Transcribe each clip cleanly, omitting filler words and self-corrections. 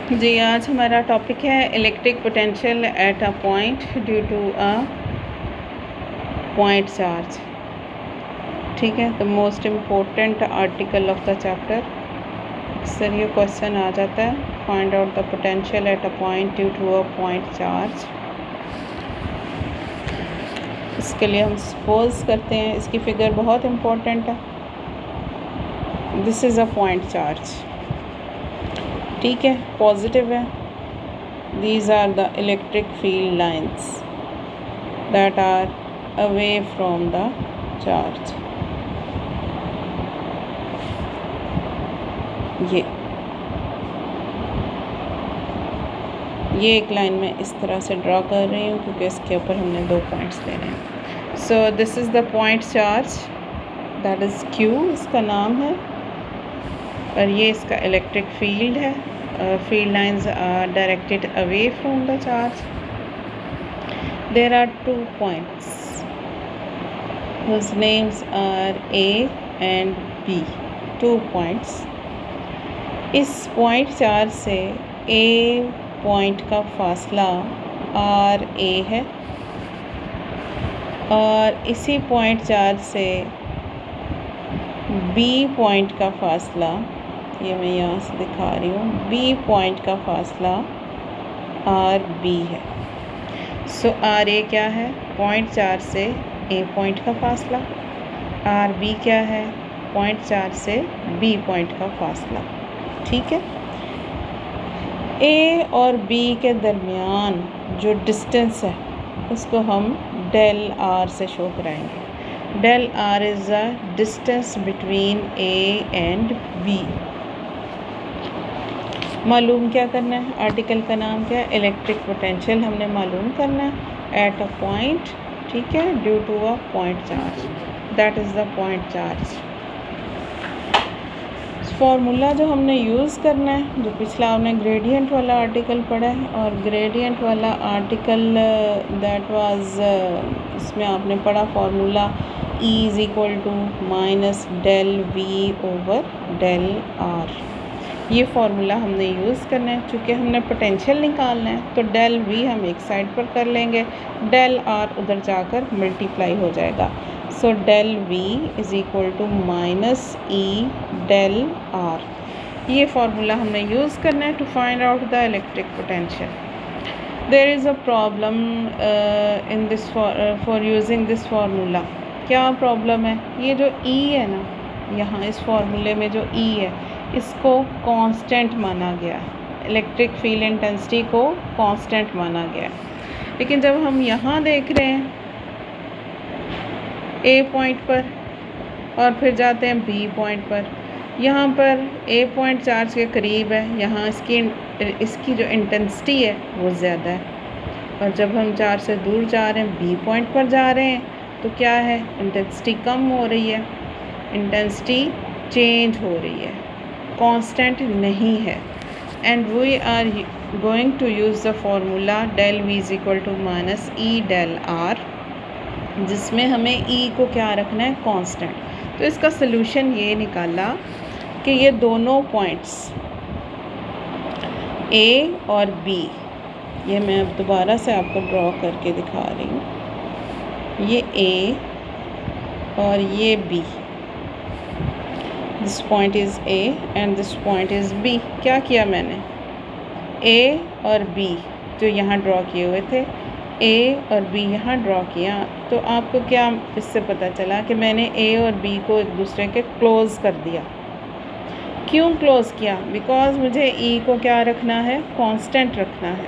जी, आज हमारा टॉपिक है electric potential at a point due to a point charge. ठीक है, the most important article of the chapter. अक्सर ये क्वेश्चन आ जाता है, find out the potential at a point due to a point charge. इसके लिए हम सपोज करते हैं, इसकी फिगर बहुत इम्पोर्टेंट है। This is a point charge, ठीक है, पॉजिटिव है। These are the electric field lines that are away from the charge. ये एक लाइन में इस तरह से ड्रॉ कर रही हूँ क्योंकि इसके ऊपर हमने 2 पॉइंट्स लेने हैं। So this is the point charge, that is Q इसका नाम है, और ये इसका इलेक्ट्रिक फील्ड है। Field lines are directed away from the charge. There are 2 points whose names are A and B. 2 points. इस पॉइंट चार्ज से A point का फासला RA है, और इसी पॉइंट चार्ज से B पॉइंट का फासला, ये मैं यहाँ से दिखा रही हूँ, B पॉइंट का फासला RB है। सो RA क्या है? पॉइंट चार्ज से A पॉइंट का फासला। RB क्या है? पॉइंट चार्ज से B पॉइंट का फासला। ठीक है, A और B के दरमियान जो डिस्टेंस है उसको हम डेल R से शो कराएंगे। Del R is the distance between A and B। मालूम क्या करना है? आर्टिकल का नाम क्या है? इलेक्ट्रिक पोटेंशियल हमने मालूम करना है एट अ पॉइंट, ठीक है, due to a point charge, that is the point charge. Formula जो हमने यूज़ करना है, जो पिछला हमने ग्रेडियंट वाला आर्टिकल पढ़ा है, और ग्रेडियंट वाला आर्टिकल दैट वाज, इसमें आपने पढ़ा formula E is equal to minus del V over del R। ये फार्मूला हमने यूज़ करना है। चूँकि हमने पोटेंशियल निकालना है तो डेल V हम एक साइड पर कर लेंगे, डेल R उधर जाकर मल्टीप्लाई हो जाएगा। So del V is equal to minus E del R। ये फार्मूला हमने यूज़ करना है to find out the electric potential. There is a problem in this for using this formula. क्या problem है? ये जो E है ना, यहाँ इस फार्मूले में जो E है, इसको कांस्टेंट माना गया है। इलेक्ट्रिक फील्ड इंटेंसिटी को कांस्टेंट माना गया है। लेकिन जब हम यहाँ देख रहे हैं A पॉइंट पर और फिर जाते हैं B पॉइंट पर, यहाँ पर A पॉइंट चार्ज के करीब है, यहाँ इसकी जो इंटेंसिटी है वो ज़्यादा है, और जब हम चार्ज से दूर जा रहे हैं, B पॉइंट पर जा रहे हैं, तो क्या है? इंटेंसिटी कम हो रही है, इंटेंसिटी चेंज हो रही है, कांस्टेंट नहीं है। And we are going to use the formula del V is equal to minus E del R, जिसमें हमें E को क्या रखना है? कांस्टेंट। तो इसका सलूशन ये निकाला कि ये दोनों पॉइंट्स A और B, ये मैं अब दोबारा से आपको ड्रॉ करके दिखा रही हूँ, ये A और ये B, this point is A and this point is B। क्या किया मैंने? A और B जो यहाँ ड्रॉ किए हुए थे, A और B यहाँ ड्रॉ किया, तो आपको क्या इससे पता चला कि मैंने A और B को एक दूसरे के क्लोज़ कर दिया। क्यों क्लोज़ किया? बिकॉज़ मुझे E को क्या रखना है? कांस्टेंट रखना है।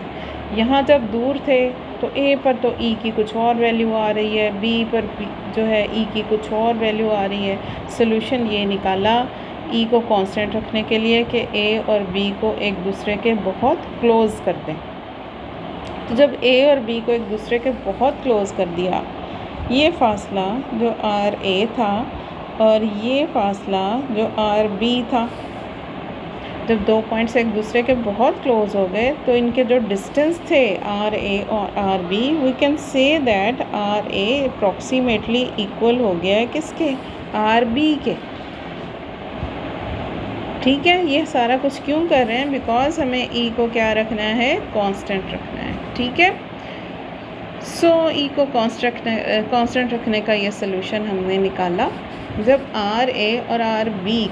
यहाँ जब दूर थे तो A पर तो E की कुछ और वैल्यू आ रही है, B पर जो है E की कुछ और वैल्यू आ रही है। सॉल्यूशन ये निकाला E को कांस्टेंट रखने के लिए कि A और B को एक दूसरे के बहुत क्लोज़ कर दें। तो जब A और B को एक दूसरे के बहुत क्लोज़ कर दिया, ये फासला जो RA था और ये फासला जो RB था, जब 2 पॉइंट्स एक दूसरे के बहुत क्लोज हो गए तो इनके जो डिस्टेंस थे RA और RB, we can say that RA approximately equal हो गया है किसके? RB के। ठीक है, ये सारा कुछ क्यों कर रहे हैं? बिकॉज हमें ई को क्या रखना है? कांस्टेंट रखना है। ठीक है, सो ई को कांस्टेंट रखने का ये सोल्यूशन हमने निकाला। जब आर ए और आर बी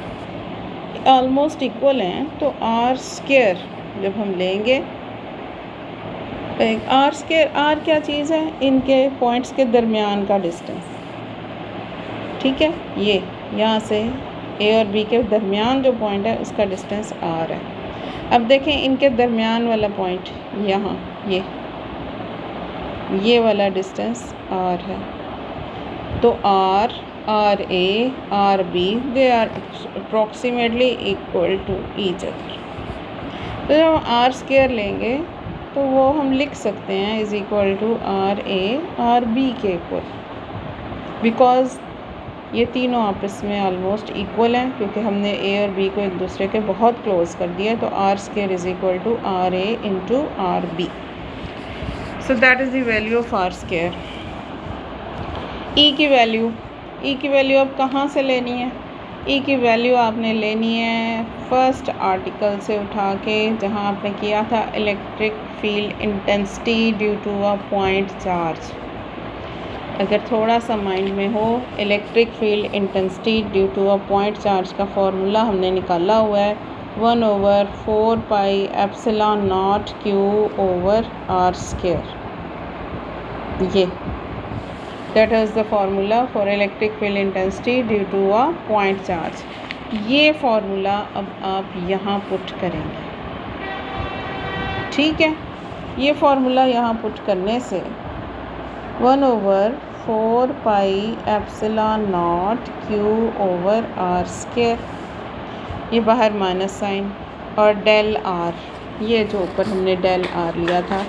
ऑलमोस्ट इक्वल हैं तो आर स्क्वायर जब हम लेंगे, आर स्क्वायर, आर क्या चीज़ है? इनके पॉइंट्स के दरमियान का डिस्टेंस। ठीक है, ये यहाँ से ए और बी के दरमियान जो पॉइंट है उसका डिस्टेंस आर है। अब देखें इनके दरमियान वाला पॉइंट यहाँ, ये वाला डिस्टेंस आर है। तो R, R A, R B, they are approximately equal to each other. तो जब हम आर स्क्वायर लेंगे तो वो हम लिख सकते हैं is equal to R A R B के इक्वल, बिकॉज़ ये तीनों आपस में ऑलमोस्ट इक्वल हैं, क्योंकि हमने ए और बी को एक दूसरे के बहुत क्लोज कर दिया। तो R square is equal to R A into R B. So that is the value of R square. E की वैल्यू अब कहाँ से लेनी है? ई की वैल्यू आपने लेनी है फर्स्ट आर्टिकल से उठा के, जहाँ आपने किया था electric field intensity due to a point charge. अगर थोड़ा सा माइंड में हो, electric field intensity due to a point charge का फॉर्मूला हमने निकाला हुआ है 1/4 pi epsilon naught Q over R square. ये that is the formula for electric field intensity due to a point charge. ये फार्मूला अब आप यहाँ पुट करेंगे। ठीक है, ये फार्मूला यहाँ पुट करने से 1/4 pi epsilon naught Q over R square, ये बाहर माइनस साइन, और डेल आर, ये जो ऊपर हमने डेल आर लिया था,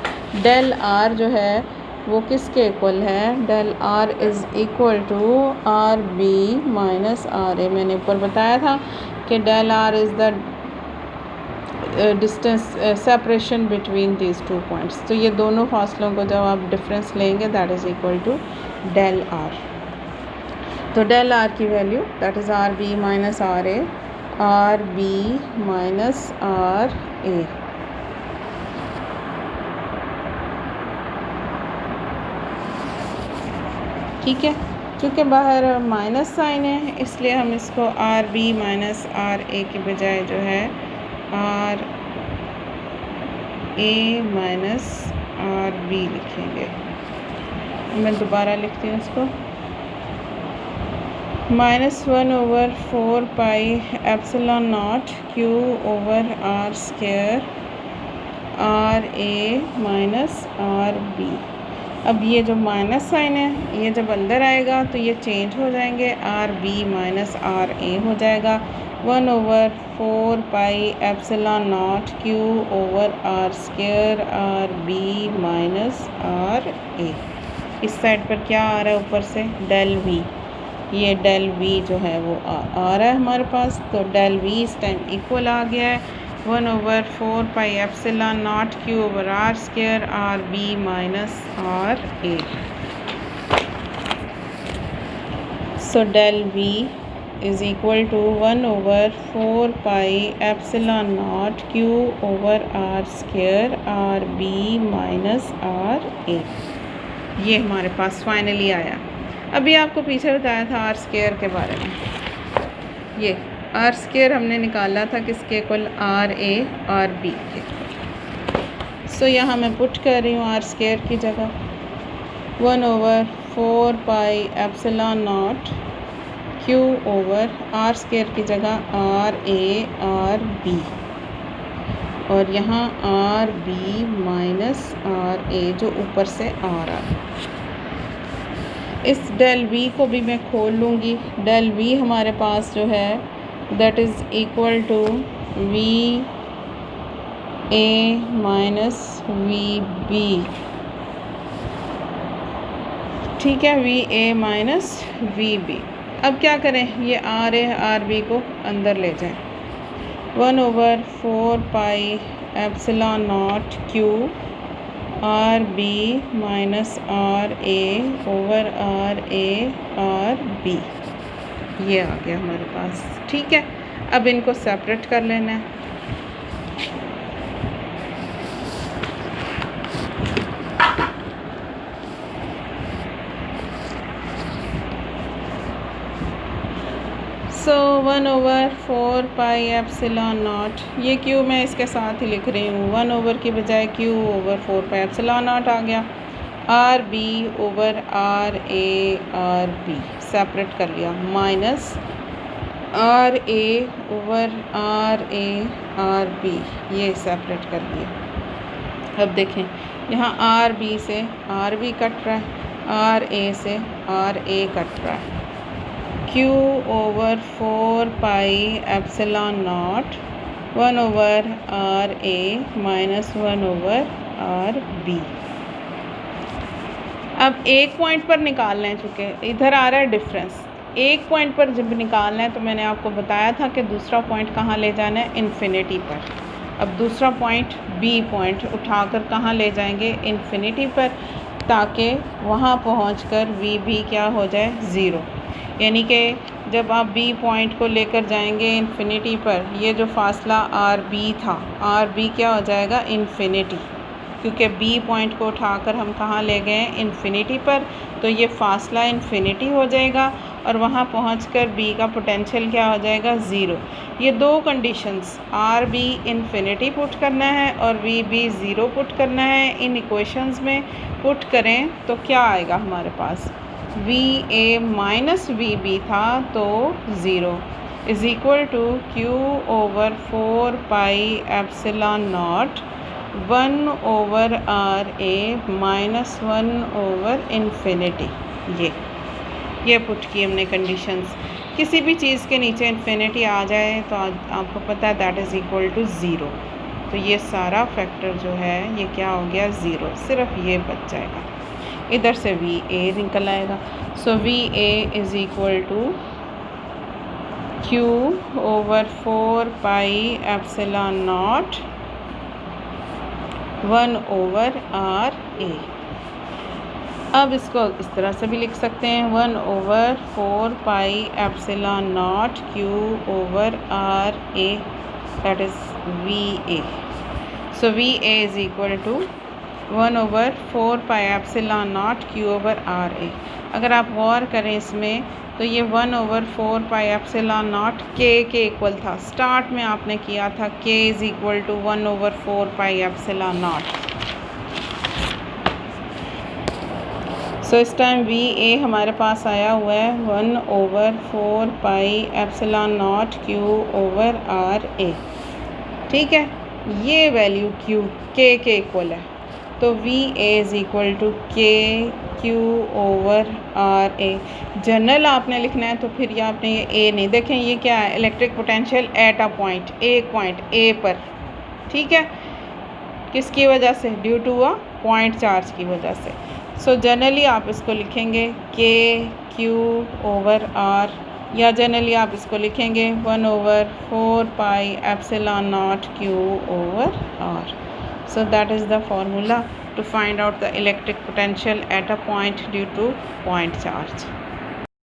डेल आर जो है वो किसके इक्वल है? Del R is equal to R B minus R A. मैंने ऊपर बताया था कि del R is the distance separation between these two points. तो ये दोनों फासलों को जब आप डिफरेंस लेंगे that is equal to del R. तो डेल आर की value that is R B minus R A, R B minus R A. ठीक है, क्योंकि बाहर माइनस साइन है इसलिए हम इसको R B minus R A के बजाय जो है R A minus R B लिखेंगे। मैं दोबारा लिखती हूँ इसको, -1/4 pi epsilon naught Q over R square R A minus R B. अब ये जो माइनस साइन है ये जब अंदर आएगा तो ये चेंज हो जाएंगे, R B minus R A हो जाएगा 1/4 pi epsilon naught Q over R square R B minus R A. इस साइड पर क्या आ रहा है ऊपर से? Del V. ये डेल वी जो है वो आ रहा है हमारे पास, तो डेल वी इस टाइम इक्वल आ गया है 1/4 pi epsilon naught Q over R square R B minus R A. So del we is equal to 1/4 pi epsilon naught Q over R square R B minus R A. ये हमारे पास finally आया। अभी आपको पीछे बताया था are square के बारे में। ये आर स्क्वायर हमने निकाला था किसके इक्वल? आर ए आर बी के। सो यहाँ मैं पुट कर रही हूँ आर स्क्वायर की जगह 1/4 pi epsilon naught Q over R square की जगह आर ए आर बी, और यहाँ R B minus R A जो ऊपर से आ रहा है। इस डेल वी को भी मैं खोल लूँगी। डेल वी हमारे पास जो है that is equal to V A minus V B. ठीक है, V A minus V B. अब क्या करें? ये आर ए आर बी को अंदर ले जाएं। 1/4 pi epsilon naught q R B minus R A over R A R B, ये आ गया हमारे पास। ठीक है, अब इनको सेपरेट कर लेना है। सो 1/4πε0, ये क्यू मैं इसके साथ ही लिख रही हूँ, 1 की बजाय Q/4πε0 आ गया। RB/RA/RB सेपरेट कर लिया, माइनस RA/RA/RB ये सेपरेट कर लिया। अब देखें यहाँ RB से RB कट रहा है, RA से RA कट रहा है। Q/4πε0 1/RA minus 1/RB। अब एक पॉइंट पर निकालना है, चूँकि इधर आ रहा है डिफरेंस, एक पॉइंट पर जब निकालना है तो मैंने आपको बताया था कि दूसरा पॉइंट कहाँ ले जाना है, इन्फिनिटी पर। अब दूसरा पॉइंट बी पॉइंट उठाकर कहाँ ले जाएंगे, इन्फिनिटी पर, ताकि वहाँ पहुँचकर वी भी क्या हो जाए, ज़ीरो। यानी कि जब आप बी पॉइंट को लेकर जाएंगे इन्फिनिटी पर, ये जो फासला आर बी था, आर बी क्या हो जाएगा, इन्फिनिटी, क्योंकि बी पॉइंट को उठाकर हम कहाँ ले गए, इन्फिनिटी पर, तो ये फासला इन्फिनिटी हो जाएगा और वहाँ पहुँचकर बी का पोटेंशियल क्या हो जाएगा, ज़ीरो। ये दो conditions, R B infinity put करना है और वी बी ज़ीरो पुट करना है, इन इक्वेशंस में पुट करें तो क्या आएगा हमारे पास, V A minus V B था तो zero is equal to Q/4πε0 1/RA minus 1/इन्फिनिटी। ये पुट की हमने कंडीशंस। किसी भी चीज़ के नीचे इन्फिनिटी आ जाए तो आपको पता है that is equal to zero. तो ये सारा फैक्टर जो है ये क्या हो गया, ज़ीरो, सिर्फ ये बच जाएगा। इधर से वी ए निकल आएगा। So V A is equal to Q/4πε0 1/RA। अब इसको इस तरह से भी लिख सकते हैं, 1/4πε0 Q/RA, that is VA। So VA is equal to 1/4πε0 Q/RA। अगर आप गौर करें इसमें तो ये 1/4πε0 के इक्वल था। स्टार्ट में आपने किया था k इज़ इक्वल टू 1/4πε0। सो इस टाइम वी ए हमारे पास आया हुआ है 1/4πε0 Q/RA। ठीक है, ये वैल्यू के इक्वल है, तो V A is equal to K Q/RA। General आपने लिखना है तो फिर ये आपने ये ए नहीं, देखें ये क्या है, electric potential at a point, एक पॉइंट ए पर। ठीक है, किसकी वजह से, due to a point charge की वजह से। सो जनरली आप इसको लिखेंगे के Q/R, या जनरली आप इसको लिखेंगे 1/4πε0 Q/R। So that is the formula to find out the electric potential at a point due to point charge.